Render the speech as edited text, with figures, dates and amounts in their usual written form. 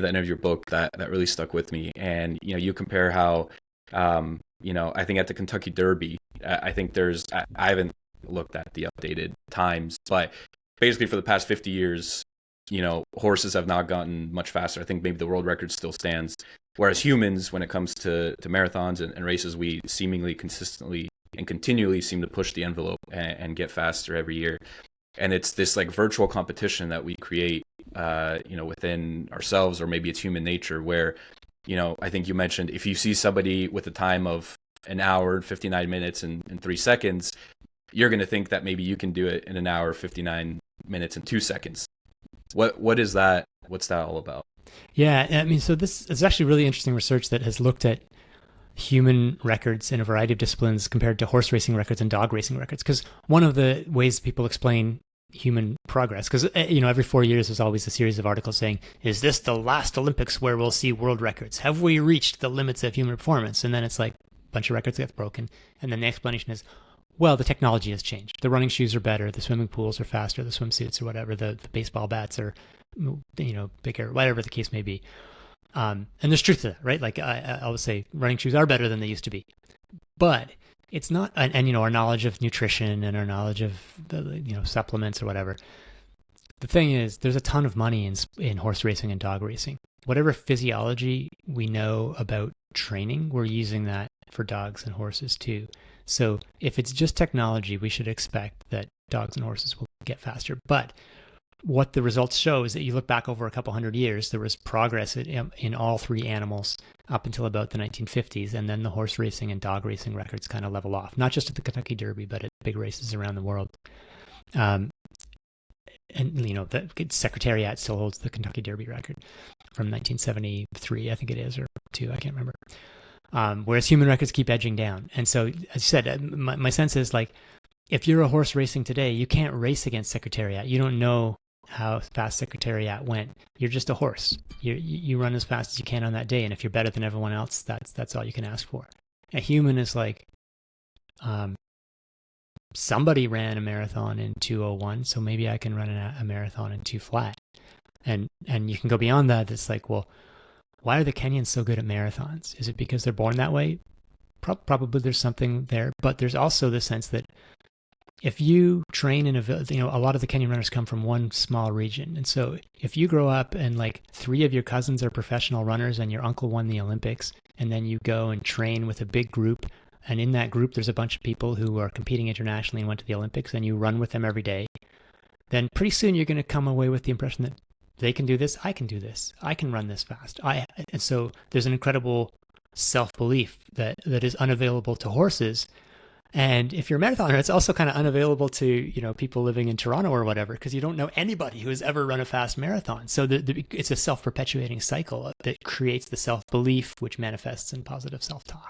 the end of your book that really stuck with me. And, you compare how, I think at the Kentucky Derby, I think I haven't looked at the updated times, but basically for the past 50 years, horses have not gotten much faster. I think maybe the world record still stands. Whereas humans, when it comes to marathons and races, we seemingly consistently and continually seem to push the envelope and get faster every year. And it's this like virtual competition that we create, within ourselves, or maybe it's human nature where, I think you mentioned if you see somebody with a time of an hour, 59 minutes and 3 seconds, you're going to think that maybe you can do it in an hour, 59 minutes and 2 seconds. What is that? What's that all about? Yeah, I mean, so this is actually really interesting research that has looked at human records in a variety of disciplines compared to horse racing records and dog racing records. Because one of the ways people explain human progress, because every 4 years there's always a series of articles saying, is this the last Olympics where we'll see world records? Have we reached the limits of human performance? And then it's like a bunch of records get broken. And then the explanation is, well, the technology has changed. The running shoes are better. The swimming pools are faster. The swimsuits or whatever. The baseball bats are, bigger, whatever the case may be. And there's truth to that, right? Like I always say, running shoes are better than they used to be. But it's not, and our knowledge of nutrition and our knowledge of the, supplements or whatever. The thing is, there's a ton of money in horse racing and dog racing. Whatever physiology we know about training, we're using that for dogs and horses too. So if it's just technology, we should expect that dogs and horses will get faster. But what the results show is that you look back over a couple hundred years, there was progress in all three animals up until about the 1950s. And then the horse racing and dog racing records kind of level off, not just at the Kentucky Derby, but at big races around the world. And the Secretariat still holds the Kentucky Derby record from 1973, I think it is, or two, I can't remember. Whereas human records keep edging down. And so, as you said, my sense is like, if you're a horse racing today, you can't race against Secretariat. You don't know how fast Secretariat went. You're just a horse. You run as fast as you can on that day. And if you're better than everyone else, that's all you can ask for. A human is like, somebody ran a marathon in 2:01, so maybe I can run a marathon in 2 flat. And you can go beyond that. It's like, well, why are the Kenyans so good at marathons? Is it because they're born that way? Probably there's something there, but there's also the sense that if you train in a lot of the Kenyan runners come from one small region. And so if you grow up and like 3 of your cousins are professional runners and your uncle won the Olympics, and then you go and train with a big group, and in that group there's a bunch of people who are competing internationally and went to the Olympics, and you run with them every day, then pretty soon you're going to come away with the impression that they can do this, I can do this, I can run this fast. And so there's an incredible self-belief that is unavailable to horses. And if you're a marathoner, it's also kind of unavailable to, people living in Toronto or whatever, because you don't know anybody who has ever run a fast marathon. So it's a self-perpetuating cycle that creates the self-belief, which manifests in positive self-talk.